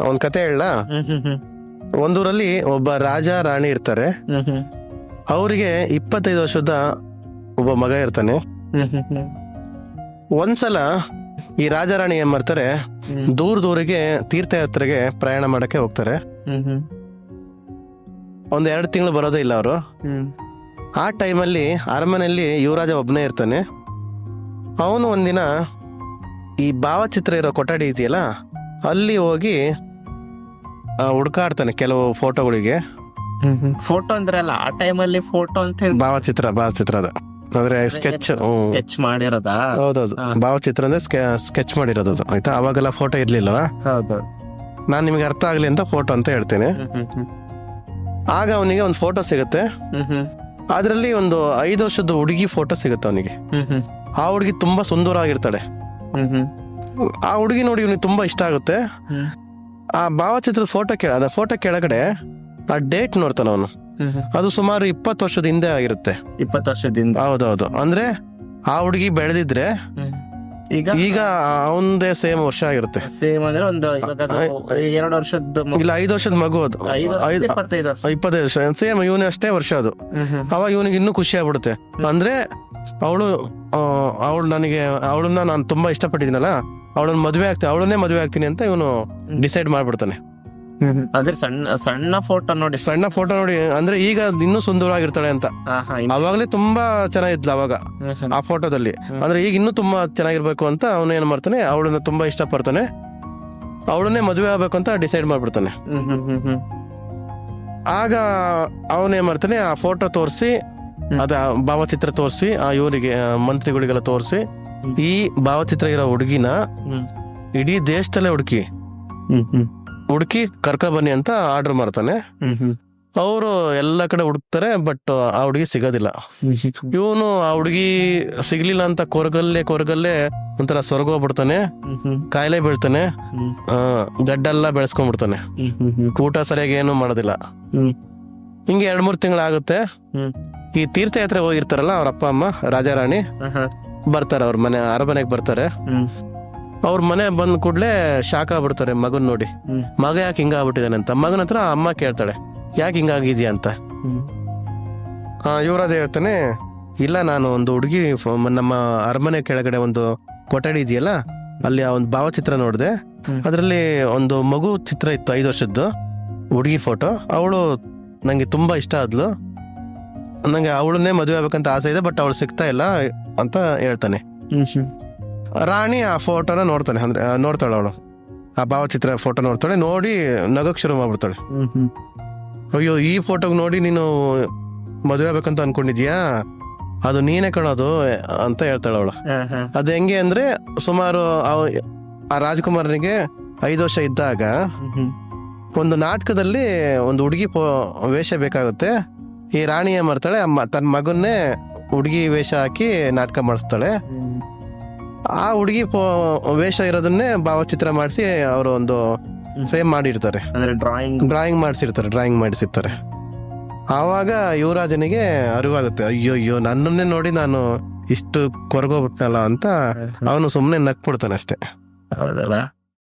ಒಂದ್ ಕತೆ ಹೇಳ. ಒಂದೂರಲ್ಲಿ ಒಬ್ಬ ರಾಜ ರಾಣಿ ಇರ್ತಾರೆ. ಅವರಿಗೆ 25 ವರ್ಷದ ಒಬ್ಬ ಮಗ ಇರ್ತಾನೆ. ಒಂದ್ಸಲ ಈ ರಾಜ ರಾಣಿ ಏನ್ ಮಾಡ್ತಾರೆ, ದೂರಿಗೆ ತೀರ್ಥಯಾತ್ರೆಗೆ ಪ್ರಯಾಣ ಮಾಡಕ್ಕೆ ಹೋಗ್ತಾರೆ. 1-2 ತಿಂಗಳು ಬರೋದೇ ಇಲ್ಲ ಅವರು. ಆ ಟೈಮಲ್ಲಿ ಅರಮನೆಯಲ್ಲಿ ಯುವರಾಜ ಒಬ್ಬನೇ ಇರ್ತಾನೆ. ಅವನು ಒಂದಿನ ಈ ಭಾವಚಿತ್ರ ಇರೋ ಕೊಠಡಿ ಇದೆಯಲ್ಲ, ಅಲ್ಲಿ ಹೋಗಿ ಹುಡ್ಕಾಡ್ತಾನೆ ಕೆಲವು ಫೋಟೋಗಳಿಗೆ. ಫೋಟೋ ಅಂದ್ರೆ ಅಲ್ಲ, ಆ ಟೈಮಲ್ಲಿ ಫೋಟೋ ಅಂತ ಹೇಳಿ ಭಾವಚಿತ್ರ ಅದು ಅಂದ್ರೆ ಸ್ಕೆಚ್ ಮಾಡಿರೋದಾ? ಹೌದೌದು, ಭಾವಚಿತ್ರ ಅಂದ್ರೆ ಸ್ಕೆಚ್ ಮಾಡಿರೋದು ಅದು. ಆಯ್ತಾ, ಅವಾಗೆಲ್ಲ ಫೋಟೋ ಇರ್ಲಿಲ್ಲವಾ? ನಾನ್ ನಿಮ್ಗೆ ಅರ್ಥ ಆಗ್ಲಿ ಅಂತ ಫೋಟೋ ಅಂತ ಹೇಳ್ತೇನೆ. ಆಗ ಅವನಿಗೆ ಒಂದು ಫೋಟೋ ಸಿಗುತ್ತೆ. ಅದ್ರಲ್ಲಿ ಒಂದು 5 ವರ್ಷದ ಹುಡುಗಿ ಫೋಟೋ ಸಿಗುತ್ತೆ ಅವನಿಗೆ. ಆ ಹುಡುಗಿ ತುಂಬಾ ಸುಂದರವಾಗಿರ್ತಾಳೆ. ಆ ಹುಡುಗಿ ನೋಡಿ ಇವನಿಗೆ ತುಂಬಾ ಇಷ್ಟ ಆಗುತ್ತೆ. ಆ ಭಾವಚಿತ್ರದ ಫೋಟೋ ಕೆಳಗಡೆ ಆ ಡೇಟ್ ನೋಡ್ತಾನ ಅವನು. ಅದು ಸುಮಾರು 20 ವರ್ಷದ ಹಿಂದೆ ಆಗಿರುತ್ತೆ. 20 ವರ್ಷದಿಂದ? ಹೌದೌದು. ಅಂದ್ರೆ ಆ ಹುಡುಗಿ ಬೆಳೆದಿದ್ರೆ ಈಗ ಅವಂದೇ ಸೇಮ್ ವರ್ಷ ಆಗಿರುತ್ತೆ. ಸೇಮ್ ಅಂದ್ರೆ ಒಂದು 2 ವರ್ಷದ ಇಲ್ಲ, 5 ವರ್ಷದ ಮಗು ಅದು. 25 ವರ್ಷ ಸೇಮ್ ಇವನೇ ಅಷ್ಟೇ ವರ್ಷ ಅದು. ಅವಾಗ ಇವನಿಗೆ ಇನ್ನೂ ಖುಷಿ ಆಗ್ಬಿಡುತ್ತೆ. ಅಂದ್ರೆ ಅವಳನ್ನ ನಾನು ತುಂಬಾ ಇಷ್ಟಪಟ್ಟಿದ್ದೀನಲ್ಲ, ಅವಳನ್ನೇ ಮದುವೆ ಆಗ್ತೀನಿ ಅಂತ ಇವನು ಡಿಸೈಡ್ ಮಾಡ್ಬಿಡ್ತಾನೆ. ಅಂದ್ರೆ ಸಣ್ಣ ಫೋಟೋ ನೋಡಿ ಅಂದ್ರೆ ಈಗ ಇನ್ನೂ ಸುಂದರವಾಗಿರ್ತಾಳೆ ಅಂತ. ಅವಾಗ್ಲೇ ತುಂಬಾ ಚೆನ್ನಾಗಿದ್ಲು ಅವಾಗ ಆ ಫೋಟೋದಲ್ಲಿ. ಅಂದ್ರೆ ಈಗ ಇನ್ನೂ ತುಂಬಾ ಚೆನ್ನಾಗಿರ್ಬೇಕು ಅಂತ ಅವನು ಏನ್ ಮಾಡ್ತಾನೆ, ಅವಳನ್ನ ತುಂಬಾ ಇಷ್ಟಪಡ್ತಾನೆ, ಅವಳನ್ನೇ ಮದುವೆ ಆಗ್ಬೇಕು ಅಂತ ಡಿಸೈಡ್ ಮಾಡ್ಬಿಡ್ತಾನೆ. ಆಗ ಅವನೇನ್ ಮಾಡ್ತಾನೆ, ಆ ಫೋಟೋ ತೋರಿಸಿ, ಅದ ಭಾವಚಿತ್ರ ತೋರಿಸಿ ಆ ಇವರಿಗೆ ಮಂತ್ರಿಗಳಿಗೆಲ್ಲ ತೋರಿಸಿ, ಈ ಭಾವಚಿತ್ರ ಇರೋ ಹುಡುಗಿನ ಇಡೀ ದೇಶದಲ್ಲೇ ಹುಡುಕಿ ಕರ್ಕ ಬನ್ನಿ ಅಂತ ಆರ್ಡರ್ ಮಾಡ್ತಾನೆ. ಅವರು ಎಲ್ಲ ಕಡೆ ಹುಡುಕ್ತಾರೆ, ಬಟ್ ಆ ಹುಡುಗಿ ಸಿಗೋದಿಲ್ಲ. ಇವನು ಆ ಹುಡುಗಿ ಸಿಗ್ಲಿಲ್ಲ ಅಂತ ಕೊರಗಲ್ಲೇ ಒಂಥರ ಸ್ವರ್ಗೋಗ್ಬಿಡ್ತಾನೆ, ಕಾಯಿಲೆ ಬೀಳ್ತಾನೆ, ಗಡ್ಡೆಲ್ಲ ಬೆಳೆಸ್ಕೊಂಡ್ಬಿಡ್ತಾನೆ, ಊಟ ಸರಿಯಾಗಿ ಏನು ಮಾಡೋದಿಲ್ಲ. ಹಿಂಗೆ 2-3 ತಿಂಗಳಾಗುತ್ತೆ. ಈ ತೀರ್ಥಯಾತ್ರೆ ಹೋಗಿರ್ತಾರಲ್ಲ ಅವ್ರ ಅಪ್ಪ ಅಮ್ಮ ರಾಜ ರಾಣಿ ಬರ್ತಾರೆ, ಅವ್ರ ಅರಮನೆಗೆ ಬರ್ತಾರೆ. ಅವ್ರ ಮನೆ ಬಂದ್ ಕೂಡ್ಲೆ ಶಾಕ್ ಆಗ್ಬಿಡ್ತಾರೆ ಮಗನ್ ನೋಡಿ. ಮಗ ಯಾಕೆ ಹಿಂಗಾಗ್ಬಿಟ್ಟಿದಾನೆ ಅಂತ ಮಗನ ಹತ್ರ ಅಮ್ಮ ಕೇಳ್ತಾಳೆ, ಯಾಕೆ ಹಿಂಗಾಗಿದ್ಯಾ ಅಂತ. ಯುವರಾಜ ಹೇಳ್ತಾನೆ, ಇಲ್ಲ, ನಾನು ಒಂದು ಹುಡುಗಿ ನಮ್ಮ ಅರಮನೆ ಕೆಳಗಡೆ ಒಂದು ಕೊಠಡಿ ಇದೆಯಲ್ಲ, ಅಲ್ಲಿ ಆ ಒಂದು ಭಾವಚಿತ್ರ ನೋಡಿದೆ. ಅದ್ರಲ್ಲಿ ಒಂದು ಮಗು ಚಿತ್ರ ಇತ್ತು, 5 ವರ್ಷದ್ದು ಹುಡುಗಿ ಫೋಟೋ. ಅವಳು ನಂಗೆ ತುಂಬಾ ಇಷ್ಟ ಆದ್ಲು, ನಂಗೆ ಅವಳನ್ನೇ ಮದುವೆ ಆಗ್ಬೇಕಂತ ಆಸೆ ಇದೆ, ಬಟ್ ಅವಳು ಸಿಗ್ತಾ ಇಲ್ಲ ಅಂತ ಹೇಳ್ತಾನೆ. ರಾಣಿ ಆ ಫೋಟೋನ ನೋಡ್ತಾಳೆ ಅವಳು, ಆ ಭಾವಚಿತ್ರ ಫೋಟೋ ನೋಡ್ತಾಳೆ. ನೋಡಿ ನಗಕ್ ಶುರು ಮಾಡ್ಬಿಡ್ತಾಳೆ. ಅಯ್ಯೋ, ಈ ಫೋಟೋಗ್ ನೋಡಿ ನೀನು ಮದುವೆ ಆಗ್ಬೇಕಂತ ಅನ್ಕೊಂಡಿದ್ಯಾ, ಅದು ನೀನೇ ಕಾಣೋದು ಅಂತ ಹೇಳ್ತಾಳೆ ಅವಳು. ಅದು ಹೆಂಗೆ ಅಂದ್ರೆ, ಸುಮಾರು ಆ ರಾಜಕುಮಾರನಿಗೆ 5 ವರ್ಷ ಇದ್ದಾಗ ಒಂದು ನಾಟಕದಲ್ಲಿ ಒಂದು ಹುಡುಗಿ ವೇಷ ಬೇಕಾಗುತ್ತೆ. ಈ ರಾಣಿ ಏನ್ ಮಾಡ್ತಾಳೆ, ತನ್ನ ಮಗನ್ನೇ ಹುಡುಗಿ ವೇಷ ಹಾಕಿ ನಾಟಕ ಮಾಡಿಸ್ತಾಳೆ. ಆ ಹುಡುಗಿ ವೇಷ ಇರೋದನ್ನೇ ಭಾವಚಿತ್ರ ಮಾಡಿಸಿ ಅವರು ಒಂದು ಸೇಮ್ ಮಾಡಿರ್ತಾರೆ, ಡ್ರಾಯಿಂಗ್ ಮಾಡಿಸಿರ್ತಾರೆ. ಆವಾಗ ಯುವರಾಜನಿಗೆ ಅರಿವಾಗುತ್ತೆ, ಅಯ್ಯೋ ನನ್ನನ್ನೇ ನೋಡಿ ನಾನು ಇಷ್ಟು ಕೊರಗೋಗ್ಬಿಟ್ನಲ್ಲ ಅಂತ. ಅವನು ಸುಮ್ಮನೆ ನಕ್ಬಿಡ್ತಾನೆ ಅಷ್ಟೇ. ಹೌದಲ್ಲ.